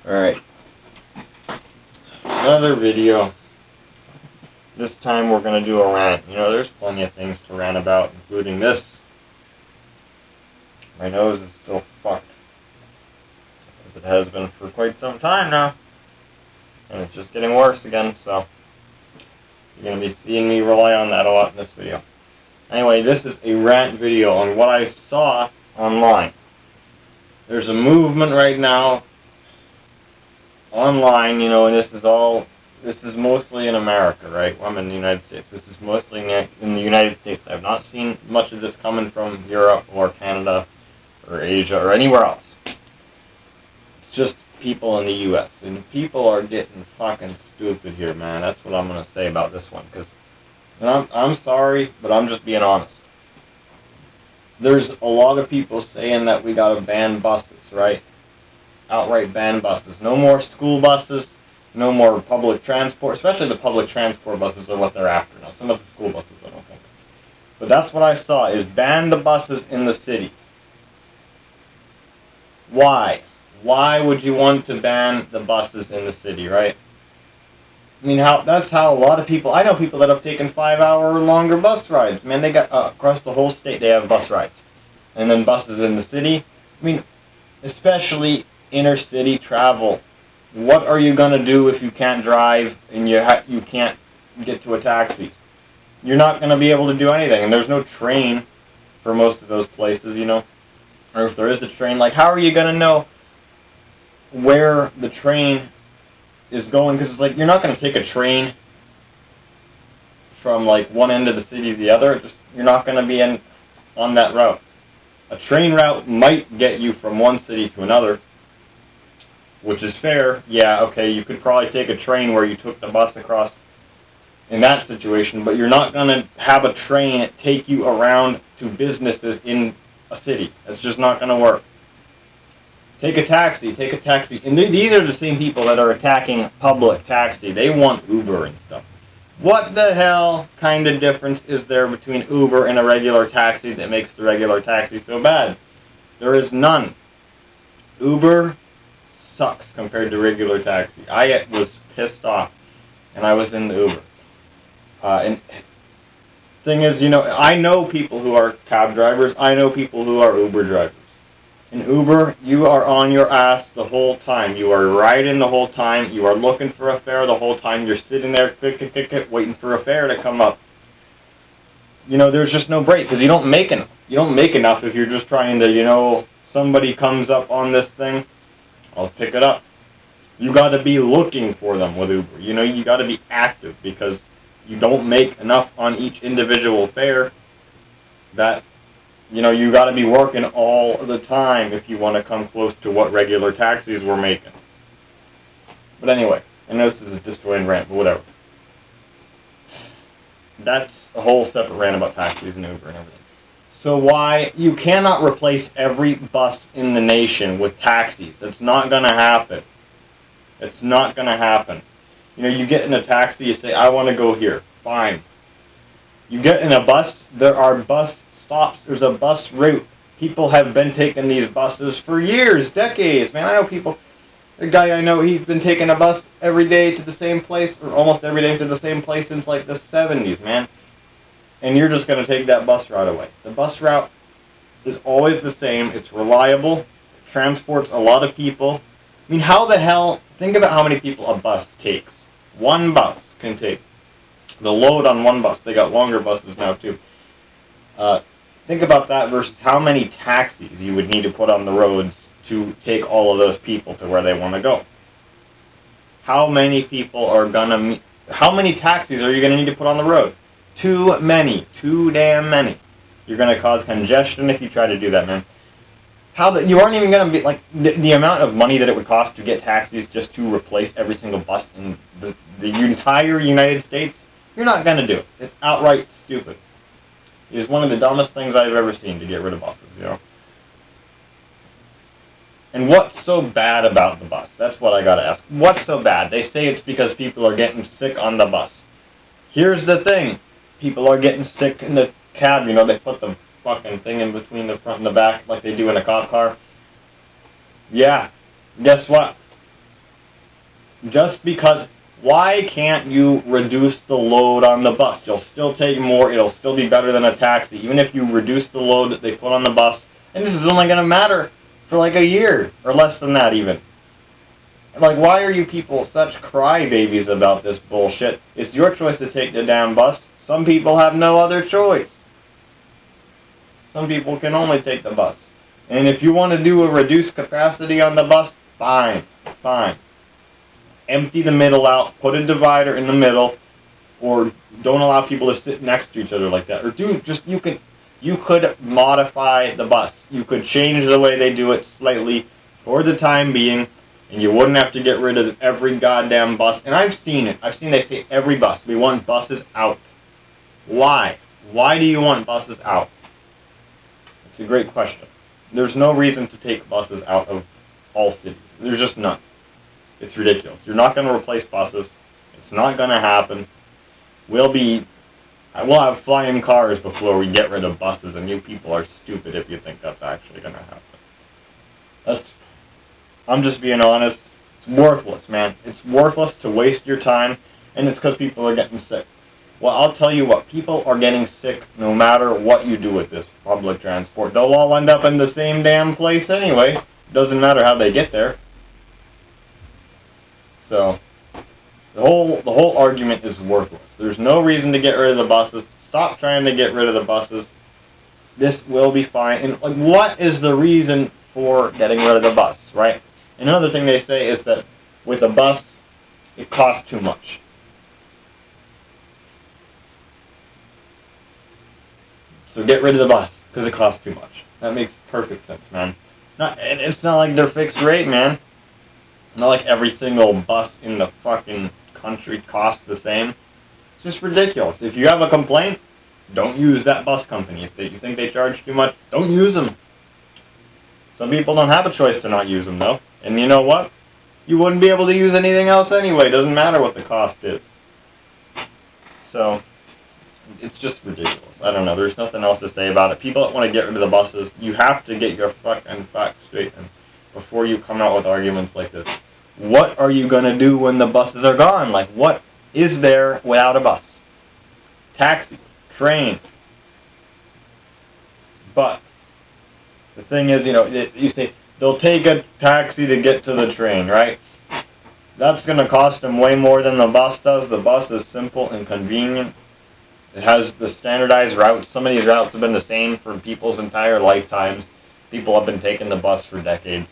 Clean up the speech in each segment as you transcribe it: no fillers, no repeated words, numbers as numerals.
Alright. Another video. This time we're going to do a rant. You know, there's plenty of things to rant about, including this. My nose is still fucked. As it has been for quite some time now. And it's just getting worse again, so you're going to be seeing me rely on that a lot in this video. Anyway, this is a rant video on what I saw online. There's a movement right now online, you know, and this is mostly in America, right? I'm in the United States. This is mostly in the United States. I've not seen much of this coming from Europe or Canada or Asia or anywhere else. It's just people in the U.S. And people are getting fucking stupid here, man. That's what I'm going to say about this one. Because I'm sorry, but I'm just being honest. There's a lot of people saying that we got to ban buses, right? Outright ban buses. No more school buses. No more public transport. Especially the public transport buses are what they're after now. Some of the school buses, I don't think. But that's what I saw, is ban the buses in the city. Why? Why would you want to ban the buses in the city, right? I mean, that's how a lot of people... I know people that have taken 5-hour or longer bus rides. Man, they got... across the whole state, they have bus rides. And then buses in the city. I mean, especially inner-city travel. What are you going to do if you can't drive and you can't get to a taxi? You're not going to be able to do anything. And there's no train for most of those places, you know. Or if there is a train, like, how are you going to know where the train is going? Because it's like, you're not going to take a train from like one end of the city to the other. You're not going to be on that route. A train route might get you from one city to another, which is fair. Yeah, okay, you could probably take a train where you took the bus across in that situation, but you're not going to have a train take you around to businesses in a city. That's just not going to work. Take a taxi. And these are the same people that are attacking public taxi. They want Uber and stuff. What the hell kind of difference is there between Uber and a regular taxi that makes the regular taxi so bad? There is none. Uber sucks compared to regular taxi. I was pissed off, and I was in the Uber. And thing is, you know, I know people who are cab drivers. I know people who are Uber drivers. In Uber, you are on your ass the whole time. You are riding the whole time. You are looking for a fare the whole time. You're sitting there, waiting for a fare to come up. You know, there's just no break, because you don't make enough. You don't make enough if you're just trying to, you know, somebody comes up on this thing, I'll pick it up. You got to be looking for them with Uber. You know, you got to be active, because you don't make enough on each individual fare that... You know, you got to be working all the time if you want to come close to what regular taxis were making. But anyway, I know this is a destroying rant, but whatever. That's a whole separate rant about taxis and Uber and everything. So why you cannot replace every bus in the nation with taxis? It's not going to happen. It's not going to happen. You know, you get in a taxi, you say, I want to go here. Fine. You get in a bus, there are bus stops. There's a bus route. People have been taking these buses for years, decades. Man, I know people. The guy I know, he's been taking a bus every day to the same place, or almost every day to the same place since like the 70s, man. And you're just going to take that bus route away. The bus route is always the same. It's reliable. It transports a lot of people. I mean, how the hell... Think about how many people a bus takes. One bus can take. The load on one bus. They got longer buses now, too. Think about that versus how many taxis you would need to put on the roads to take all of those people to where they want to go. How many people are going to... How many taxis are you going to need to put on the road? Too many. Too damn many. You're going to cause congestion if you try to do that, man. You aren't even going to be... Like, the amount of money that it would cost to get taxis just to replace every single bus in the entire United States, you're not going to do it. It's outright stupid. It is one of the dumbest things I've ever seen to get rid of buses, you know. And what's so bad about the bus? That's what I gotta ask. What's so bad? They say it's because people are getting sick on the bus. Here's the thing. People are getting sick in the cab, you know, they put the fucking thing in between the front and the back like they do in a cop car. Yeah. Guess what? Just because, why can't you reduce the load on the bus? You'll still take more, it'll still be better than a taxi, even if you reduce the load that they put on the bus, and this is only going to matter for like a year, or less than that even. Like, why are you people such crybabies about this bullshit? It's your choice to take the damn bus. Some people have no other choice. Some people can only take the bus. And if you want to do a reduced capacity on the bus, fine, fine. Empty the middle out, put a divider in the middle, or don't allow people to sit next to each other like that. Or you could modify the bus. You could change the way they do it slightly for the time being, and you wouldn't have to get rid of every goddamn bus. And I've seen it. I've seen they say every bus. We want buses out. Why? Why do you want buses out? It's a great question. There's no reason to take buses out of all cities. There's just none. It's ridiculous. You're not going to replace buses. It's not going to happen. We'll have flying cars before we get rid of buses, and you people are stupid if you think that's actually going to happen. I'm just being honest. It's worthless, man. It's worthless to waste your time, and it's because people are getting sick. Well, I'll tell you what, people are getting sick no matter what you do with this public transport. They'll all end up in the same damn place anyway. Doesn't matter how they get there. So, the whole argument is worthless. There's no reason to get rid of the buses. Stop trying to get rid of the buses. This will be fine. And like, what is the reason for getting rid of the bus, right? Another thing they say is that with a bus, it costs too much. So get rid of the bus, because it costs too much. That makes perfect sense, man. And it's not like they're fixed rate, man. Not like every single bus in the fucking country costs the same. It's just ridiculous. If you have a complaint, don't use that bus company. If you think they charge too much, don't use them. Some people don't have a choice to not use them, though. And you know what? You wouldn't be able to use anything else anyway. It doesn't matter what the cost is. So, it's just ridiculous. I don't know. There's nothing else to say about it. People that want to get rid of the buses, you have to get your fucking facts straight before you come out with arguments like this. What are you going to do when the buses are gone? Like, what is there without a bus? Taxi, train. But the thing is, you say, they'll take a taxi to get to the train, right? That's going to cost them way more than the bus does. The bus is simple and convenient. It has the standardized routes. Some of these routes have been the same for people's entire lifetimes. People have been taking the bus for decades.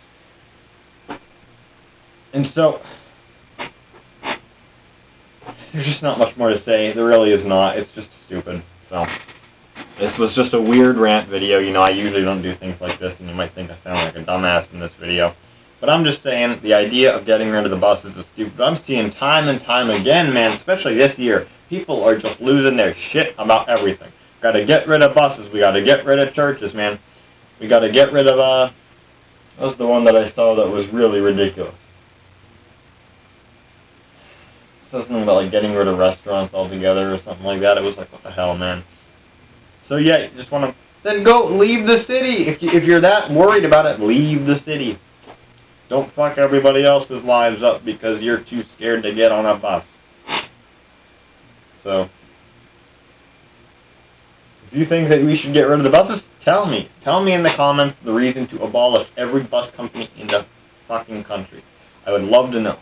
And so, there's just not much more to say. There really is not. It's just stupid. So, this was just a weird rant video. I usually don't do things like this, and you might think I sound like a dumbass in this video. But I'm just saying, the idea of getting rid of the buses is stupid. I'm seeing time and time again, man, especially this year, people are just losing their shit about everything. Got to get rid of buses. We got to get rid of churches, man. We got to get rid of, that was the one that I saw that was really ridiculous. Something about like getting rid of restaurants altogether or something like that. It was like, what the hell, man? So yeah, you just want to then go leave the city. If you're that worried about it, leave the city. Don't fuck everybody else's lives up because you're too scared to get on a bus. So if you think that we should get rid of the buses, tell me. Tell me in the comments the reason to abolish every bus company in the fucking country. I would love to know.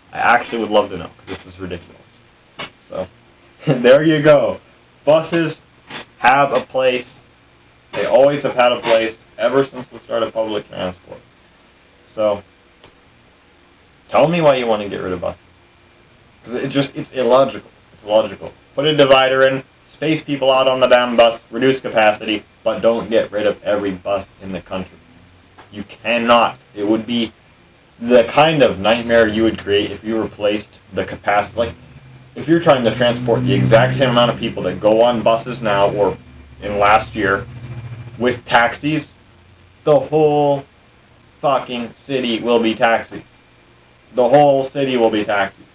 I actually would love to know, because this is ridiculous. So, there you go. Buses have a place. They always have had a place, ever since the start of public transport. So, tell me why you want to get rid of buses. Because it's illogical. It's illogical. Put a divider in, space people out on the damn bus, reduce capacity, but don't get rid of every bus in the country. You cannot. It would be the kind of nightmare you would create if you replaced the capacity. Like, if you're trying to transport the exact same amount of people that go on buses now, or in last year, with taxis, the whole fucking city will be taxis. The whole city will be taxis.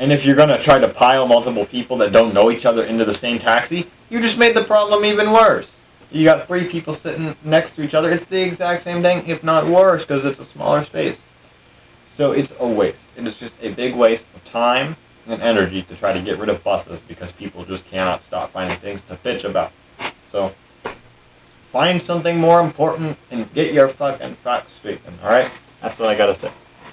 And if you're going to try to pile multiple people that don't know each other into the same taxi, you just made the problem even worse. You got 3 people sitting next to each other. It's the exact same thing, if not worse, because it's a smaller space. So it's a waste. It is just a big waste of time and energy to try to get rid of buses because people just cannot stop finding things to bitch about. So find something more important and get your fucking facts straight, alright? That's what I gotta say.